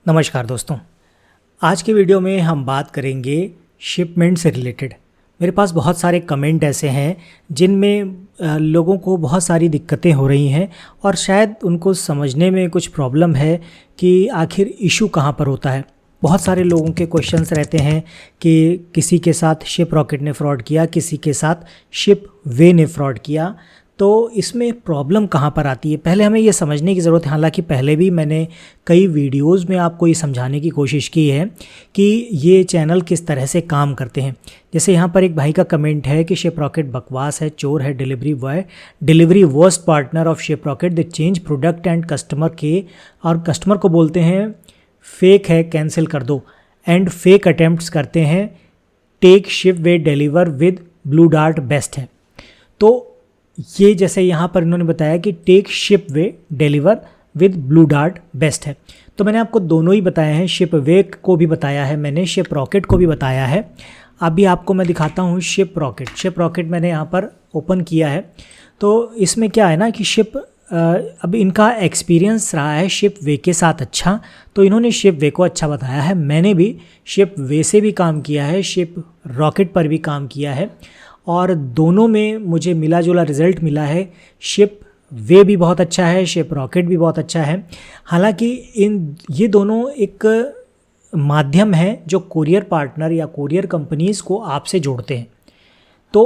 नमस्कार दोस्तों। आज के वीडियो में हम बात करेंगे शिपमेंट से रिलेटेड। मेरे पास बहुत सारे कमेंट ऐसे हैं जिनमें लोगों को बहुत सारी दिक्कतें हो रही हैं और शायद उनको समझने में कुछ प्रॉब्लम है कि आखिर इशू कहाँ पर होता है। बहुत सारे लोगों के क्वेश्चंस रहते हैं कि किसी के साथ शिप रॉकेट ने फ्रॉड किया, किसी के साथ शिप वे ने फ्रॉड किया, तो इसमें प्रॉब्लम कहाँ पर आती है पहले हमें ये समझने की ज़रूरत है। हालांकि पहले भी मैंने कई वीडियोस में आपको ये समझाने की कोशिश की है कि ये चैनल किस तरह से काम करते हैं। जैसे यहाँ पर एक भाई का कमेंट है कि शिप रॉकेट बकवास है, चोर है, delivery boy, delivery worst partner of ship rocket, the change product and customer के, और कस्टमर को बोलते हैं फेक है, कैंसिल कर दो, एंड फेक अटैम्प्ट्स करते हैं, tech ship way deliver with Blue Dart best है। तो ये जैसे यहाँ पर इन्होंने बताया कि tech ship way deliver with Blue Dart best है, तो मैंने आपको दोनों ही बताए हैं। शिप वे को भी बताया है मैंने, शिप रॉकेट को भी बताया है। अभी आपको मैं दिखाता हूँ शिप रॉकेट। शिप रॉकेट मैंने यहाँ पर ओपन किया है। तो इसमें क्या है ना कि शिप अब इनका एक्सपीरियंस रहा है शिप वे के साथ अच्छा, तो इन्होंने शिप वे को अच्छा बताया है। मैंने भी शिप वे से भी काम किया है, शिप रॉकेट पर भी काम किया है, और दोनों में मुझे मिला जुला रिज़ल्ट मिला है। शिप वे भी बहुत अच्छा है, शिप रॉकेट भी बहुत अच्छा है। हालांकि ये दोनों एक माध्यम है जो कुरियर पार्टनर या कुरियर कंपनीज़ को आपसे जोड़ते हैं। तो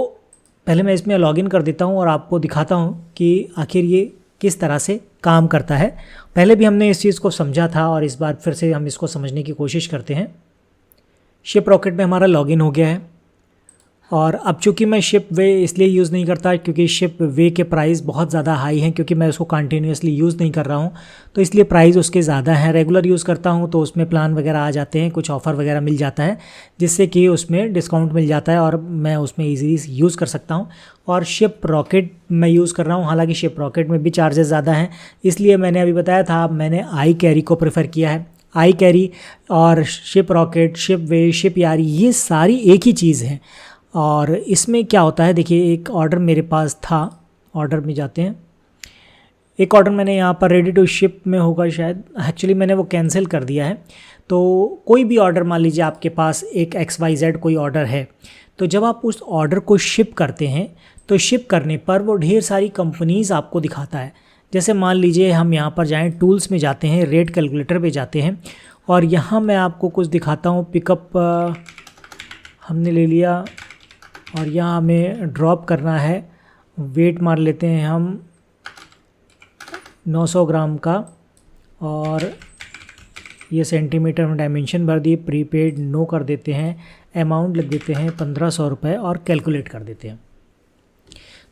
पहले मैं इसमें लॉगिन कर देता हूं और आपको दिखाता हूं कि आखिर ये किस तरह से काम करता है। पहले भी हमने इस चीज़ को समझा था और इस बार फिर से हम इसको समझने की कोशिश करते हैं। शिप रॉकेट में हमारा लॉगिन हो गया है, और अब चूँकि मैं शिप वे इसलिए यूज़ नहीं करता क्योंकि शिप वे के प्राइस बहुत ज़्यादा हाई हैं, क्योंकि मैं उसको कंटिन्यूसली यूज़ नहीं कर रहा हूँ, तो इसलिए प्राइस उसके ज़्यादा हैं। रेगुलर यूज़ करता हूँ तो उसमें प्लान वगैरह आ जाते हैं, कुछ ऑफ़र वगैरह मिल जाता है जिससे कि उसमें डिस्काउंट मिल जाता है और मैं उसमें ईज़िली यूज़ कर सकता हूँ। और शिप रॉकेट मैं यूज़ कर रहा हूँ, हालाँकि शिप रॉकेट में भी चार्जेस ज़्यादा हैं, इसलिए मैंने अभी बताया था मैंने आई कैरी को प्रेफर किया है। आई कैरी और शिप रॉकेट, शिप वे, शिप यारी, ये सारी एक ही चीज़ है। और इसमें क्या होता है, देखिए एक ऑर्डर मेरे पास था, ऑर्डर में जाते हैं। एक ऑर्डर मैंने यहाँ पर रेडी टू शिप में होगा शायद, एक्चुअली मैंने वो कैंसिल कर दिया है। तो कोई भी ऑर्डर, मान लीजिए आपके पास एक XYZ कोई ऑर्डर है, तो जब आप उस ऑर्डर को शिप करते हैं तो शिप करने पर वो ढेर सारी कंपनीज़ आपको दिखाता है। जैसे मान लीजिए हम यहाँ पर जाएँ, टूल्स में जाते हैं, रेट कैलकुलेटर पे जाते हैं, और यहाँ मैं आपको कुछ दिखाता हूँ। पिकअप हमने ले लिया और यहाँ हमें ड्रॉप करना है। वेट मार लेते हैं हम 900 ग्राम का, और ये सेंटीमीटर में डायमेंशन भर दिए, प्रीपेड नो कर देते हैं, अमाउंट लिख देते हैं 1500 रुपये और कैलकुलेट कर देते हैं।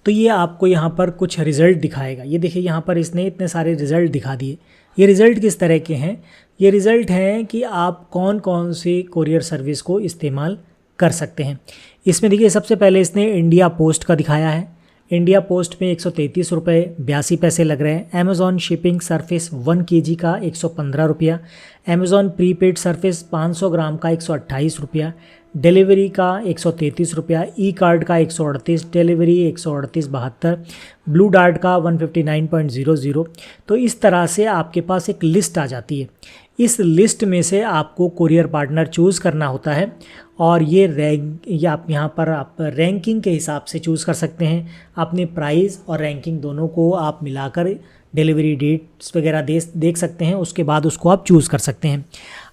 तो ये आपको यहाँ पर कुछ रिज़ल्ट दिखाएगा। ये देखिए यहाँ पर इसने इतने सारे रिज़ल्ट दिखा दिए। ये रिज़ल्ट किस तरह के हैं? ये रिज़ल्ट हैं कि आप कौन कौन सी कुरियर सर्विस को इस्तेमाल कर सकते हैं। इसमें देखिए सबसे पहले इसने इंडिया पोस्ट का दिखाया है। इंडिया पोस्ट में 133 रुपये 82 पैसे लग रहे हैं। अमेज़ॉन शिपिंग सर्विस 1 kg का 115 रुपया। अमेज़ॉन प्रीपेड सर्विस 500 ग्राम का 128 रुपया। डिलीवरी का 133 रुपया। ई कार्ड का 138, डिलीवरी 138.72, ब्लू डार्ट का 159.00। तो इस तरह से आपके पास एक लिस्ट आ जाती है। इस लिस्ट में से आपको कुरियर पार्टनर चूज़ करना होता है, और ये आप यहाँ पर आप रैंकिंग के हिसाब से चूज़ कर सकते हैं। अपने प्राइस और रैंकिंग दोनों को आप मिलाकर डिलीवरी डेट्स वगैरह देख सकते हैं, उसके बाद उसको आप चूज़ कर सकते हैं।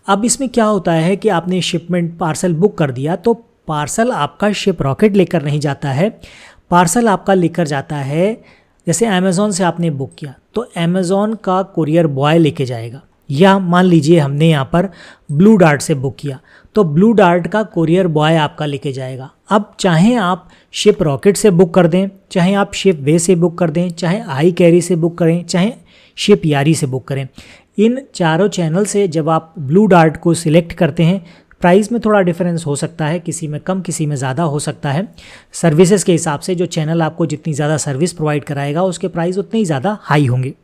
अब इसमें क्या होता है कि आपने शिपमेंट पार्सल बुक कर दिया, तो पार्सल आपका शिप रॉकेट लेकर नहीं जाता है, पार्सल आपका लेकर जाता है, जैसे अमेज़ॉन से आपने बुक किया तो अमेज़ॉन का कुरियर बॉय लेके जाएगा, या मान लीजिए हमने यहाँ पर ब्लू डार्ट से बुक किया तो ब्लू डार्ट का कुरियर बॉय आपका लेके जाएगा। अब चाहे आप शिप रॉकेट से बुक कर दें, चाहे आप शिप वे से बुक कर दें, चाहे आई कैरी से बुक करें, चाहे शिप यारी से बुक करें, इन चारों चैनल से जब आप ब्लू डार्ट को सिलेक्ट करते हैं, प्राइस में थोड़ा डिफरेंस हो सकता है, किसी में कम किसी में ज़्यादा हो सकता है। सर्विसेज के हिसाब से जो चैनल आपको जितनी ज़्यादा सर्विस प्रोवाइड कराएगा उसके प्राइस उतने ही ज़्यादा हाई होंगे।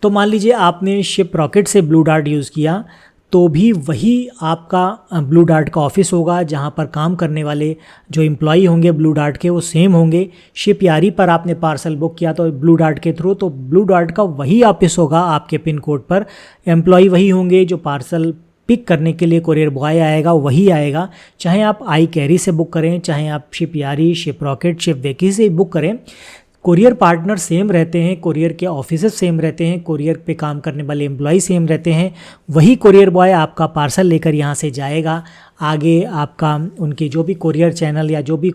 तो मान लीजिए आपने शिप रॉकेट से ब्लू डार्ट यूज़ किया तो भी वही आपका ब्लू डार्ट का ऑफिस होगा, जहाँ पर काम करने वाले जो एम्प्लॉई होंगे ब्लू डार्ट के वो सेम होंगे। शिप यारी पर आपने पार्सल बुक किया तो ब्लू डार्ट के थ्रू, तो ब्लू डार्ट का वही ऑफिस होगा आपके पिन कोड पर, एम्प्लॉई वही होंगे, जो पार्सल पिक करने के लिए कोरियर बॉय आएगा वही आएगा। चाहे आप आई कैरी से बुक करें, चाहे आप शिप यारी, शिप रॉकेट, शिप वेकी से बुक करें, कोरियर पार्टनर सेम रहते हैं, कोरियर के ऑफिसेस सेम रहते हैं, कोरियर पे काम करने वाले एम्प्लॉय सेम रहते हैं। वही कोरियर बॉय आपका पार्सल लेकर यहाँ से जाएगा, आगे आपका उनके जो भी कोरियर चैनल या जो भी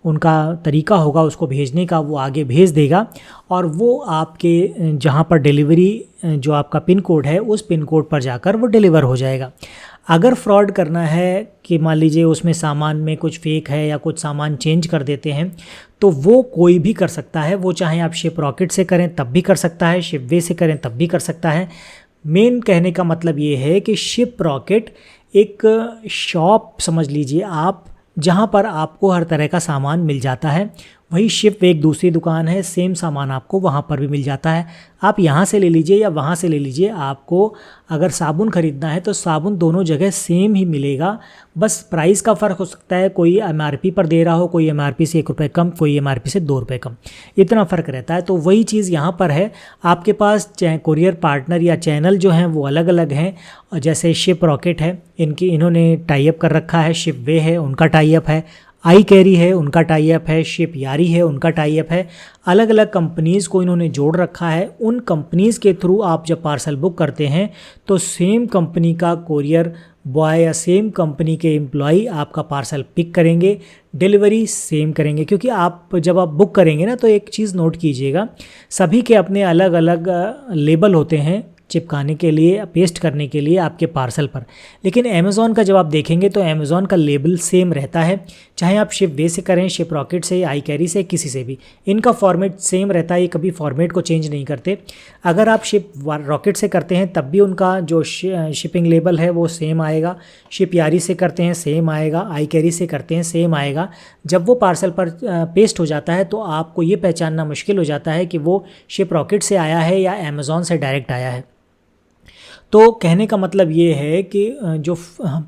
उनका तरीका होगा उसको भेजने का, वो आगे भेज देगा और वो आपके जहाँ पर डिलीवरी जो आपका पिन कोड है उस पिन कोड पर जाकर वो डिलीवर हो जाएगा। अगर फ्रॉड करना है कि मान लीजिए उसमें सामान में कुछ फेक है या कुछ सामान चेंज कर देते हैं, तो वो कोई भी कर सकता है। वो चाहे आप शिप रॉकेट से करें तब भी कर सकता है, शिप वे से करें तब भी कर सकता है। मेन कहने का मतलब ये है कि शिप रॉकेट एक शॉप समझ लीजिए आप, जहाँ पर आपको हर तरह का सामान मिल जाता है। वही शिप एक दूसरी दुकान है, सेम सामान आपको वहाँ पर भी मिल जाता है। आप यहाँ से ले लीजिए या वहाँ से ले लीजिए, आपको अगर साबुन ख़रीदना है तो साबुन दोनों जगह सेम ही मिलेगा, बस प्राइस का फ़र्क हो सकता है। कोई एमआरपी पर दे रहा हो, कोई एमआरपी से 1 रुपये कम, कोई एमआरपी से 2 रुपये कम, इतना फ़र्क रहता है। तो वही चीज़ यहाँ पर है, आपके पास चाहे कोरियर पार्टनर या चैनल जो हैं वो अलग अलग हैं। जैसे शिप रॉकेट है, इन्होंने टाई अप कर रखा है, शिप वे है उनका टाई अप है, आई कैरी है उनका टाई अप है, शिप यारी है उनका टाई अप है। अलग अलग कंपनीज़ को इन्होंने जोड़ रखा है। उन कंपनीज़ के थ्रू आप जब पार्सल बुक करते हैं तो सेम कंपनी का कोरियर बॉय या सेम कंपनी के एम्प्लॉई आपका पार्सल पिक करेंगे, डिलीवरी सेम करेंगे। क्योंकि आप जब आप बुक करेंगे ना, तो एक चीज़ नोट कीजिएगा, सभी के अपने अलग अलग लेबल होते हैं चिपकाने के लिए, पेस्ट करने के लिए आपके पार्सल पर। लेकिन अमेज़ॉन का जब आप देखेंगे तो अमेज़ॉन का लेबल सेम रहता है, चाहे आप शिप वे से करें, शिप रॉकेट से, आई कैरी से, किसी से भी, इनका फॉर्मेट सेम रहता है। ये कभी फॉर्मेट को चेंज नहीं करते। अगर आप शिप रॉकेट से करते हैं तब भी उनका जो शिपिंग लेबल है वो सेम आएगा, शिप यारी से करते हैं सेम आएगा, आई कैरी से करते हैं सेम आएगा। जब वो पार्सल पर पेस्ट हो जाता है तो आपको ये पहचानना मुश्किल हो जाता है कि वो शिप रॉकेट से आया है या अमेज़ॉन से डायरेक्ट आया है। तो कहने का मतलब ये है कि जो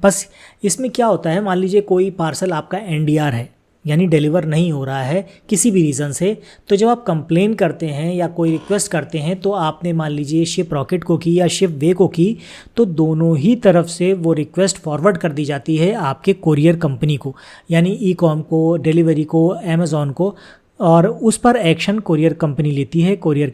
बस इसमें क्या होता है, मान लीजिए कोई पार्सल आपका एनडीआर है, यानी डिलीवर नहीं हो रहा है किसी भी रीज़न से, तो जब आप कंप्लेन करते हैं या कोई रिक्वेस्ट करते हैं, तो आपने मान लीजिए शिप रॉकेट को की या शिप वे को की, तो दोनों ही तरफ से वो रिक्वेस्ट फॉरवर्ड कर दी जाती है आपके कोरियर कंपनी को, यानी ई कॉम को, डिलीवरी को, अमेज़ॉन को, और उस पर एक्शन कोरियर कंपनी लेती है, कोरियर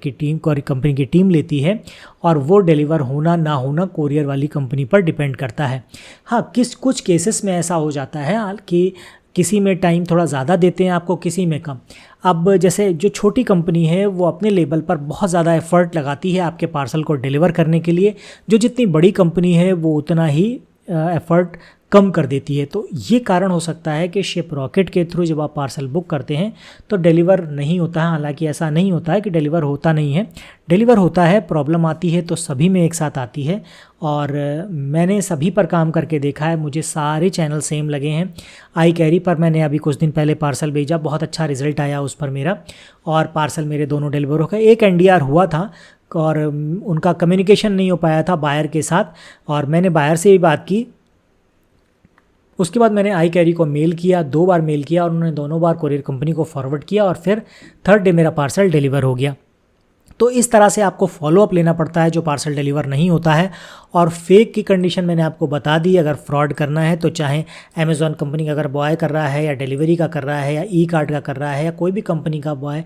कंपनी की टीम लेती है, और वो डिलीवर होना ना होना कोरियर वाली कंपनी पर डिपेंड करता है। हाँ, कुछ केसेस में ऐसा हो जाता है कि किसी में टाइम थोड़ा ज़्यादा देते हैं आपको, किसी में कम। अब जैसे जो छोटी कंपनी है वो अपने लेवल पर बहुत ज़्यादा एफर्ट लगाती है आपके पार्सल को डिलीवर करने के लिए, जो जितनी बड़ी कंपनी है वो उतना ही एफर्ट कम कर देती है। तो ये कारण हो सकता है कि शिप रॉकेट के थ्रू जब आप पार्सल बुक करते हैं तो डिलीवर नहीं होता है। हालांकि ऐसा नहीं होता है कि डिलीवर होता नहीं है, डिलीवर होता है। प्रॉब्लम आती है तो सभी में एक साथ आती है, और मैंने सभी पर काम करके देखा है, मुझे सारे चैनल सेम लगे हैं। आई कैरी पर मैंने अभी कुछ दिन पहले पार्सल भेजा, बहुत अच्छा रिज़ल्ट आया उस पर मेरा, और पार्सल मेरे दोनों डिलीवर हो गए। एक एनडीआर हुआ था और उनका कम्युनिकेशन नहीं हो पाया था बायर के साथ, और मैंने बायर से भी बात की। उसके बाद मैंने आई कैरी को मेल किया, 2 बार मेल किया, और उन्होंने दोनों बार कोरियर कंपनी को फॉरवर्ड किया, और फिर 3rd डे मेरा पार्सल डिलीवर हो गया। तो इस तरह से आपको फॉलोअप लेना पड़ता है जो पार्सल डिलीवर नहीं होता है। और फेक की कंडीशन मैंने आपको बता दी। अगर फ्रॉड करना है तो चाहे अमेज़ॉन कंपनी का अगर बॉय कर रहा है, या डिलीवरी का कर रहा है, या ई कार्ड का कर रहा है, या कोई भी कंपनी का बॉय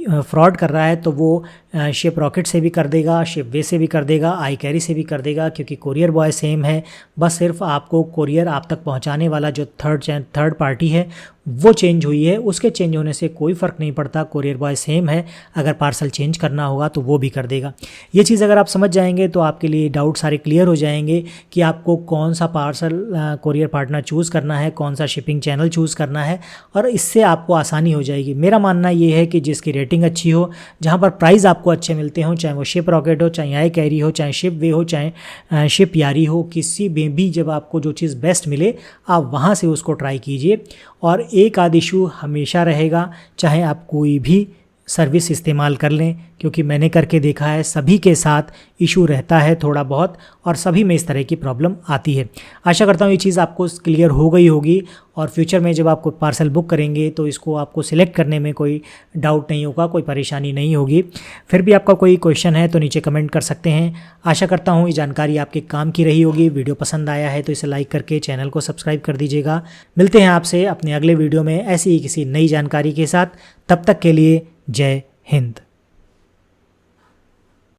फ्रॉड कर रहा है, तो वो शिप रॉकेट से भी कर देगा, शिप वे से भी कर देगा, आई कैरी से भी कर देगा, क्योंकि कोरियर बॉय सेम है। बस सिर्फ आपको कोरियर आप तक पहुंचाने वाला जो थर्ड पार्टी है वो चेंज हुई है, उसके चेंज होने से कोई फ़र्क नहीं पड़ता, कोरियर बॉय सेम है। अगर पार्सल चेंज करना होगा तो वो भी कर देगा। ये चीज़ अगर आप समझ जाएंगे तो आपके लिए डाउट सारे क्लियर हो जाएंगे कि आपको कौन सा पार्सल कोरियर पार्टनर चूज़ करना है, कौन सा शिपिंग चैनल चूज़ करना है, और इससे आपको आसानी हो जाएगी। मेरा मानना ये है कि जिसकी रेटिंग अच्छी हो, जहाँ पर प्राइस आपको अच्छे मिलते हों, चाहे वो शिप रॉकेट हो, चाहे आई कैरी हो, चाहे शिप वे हो, चाहे शिप यारी हो, किसी में भी जब आपको जो चीज़ बेस्ट मिले आप वहाँ से उसको ट्राई कीजिए। और एक आध इशू हमेशा रहेगा, चाहे आप कोई भी सर्विस इस्तेमाल कर लें, क्योंकि मैंने करके देखा है सभी के साथ इशू रहता है थोड़ा बहुत, और सभी में इस तरह की प्रॉब्लम आती है। आशा करता हूँ ये चीज़ आपको क्लियर हो गई होगी, और फ्यूचर में जब आपको पार्सल बुक करेंगे तो इसको आपको सिलेक्ट करने में कोई डाउट नहीं होगा, कोई परेशानी नहीं होगी। फिर भी आपका कोई क्वेश्चन है तो नीचे कमेंट कर सकते हैं। आशा करता हूँ ये जानकारी आपके काम की रही होगी। वीडियो पसंद आया है तो इसे लाइक करके चैनल को सब्सक्राइब कर दीजिएगा। मिलते हैं आपसे अपने अगले वीडियो में ऐसी ही किसी नई जानकारी के साथ। तब तक के लिए जय हिंद।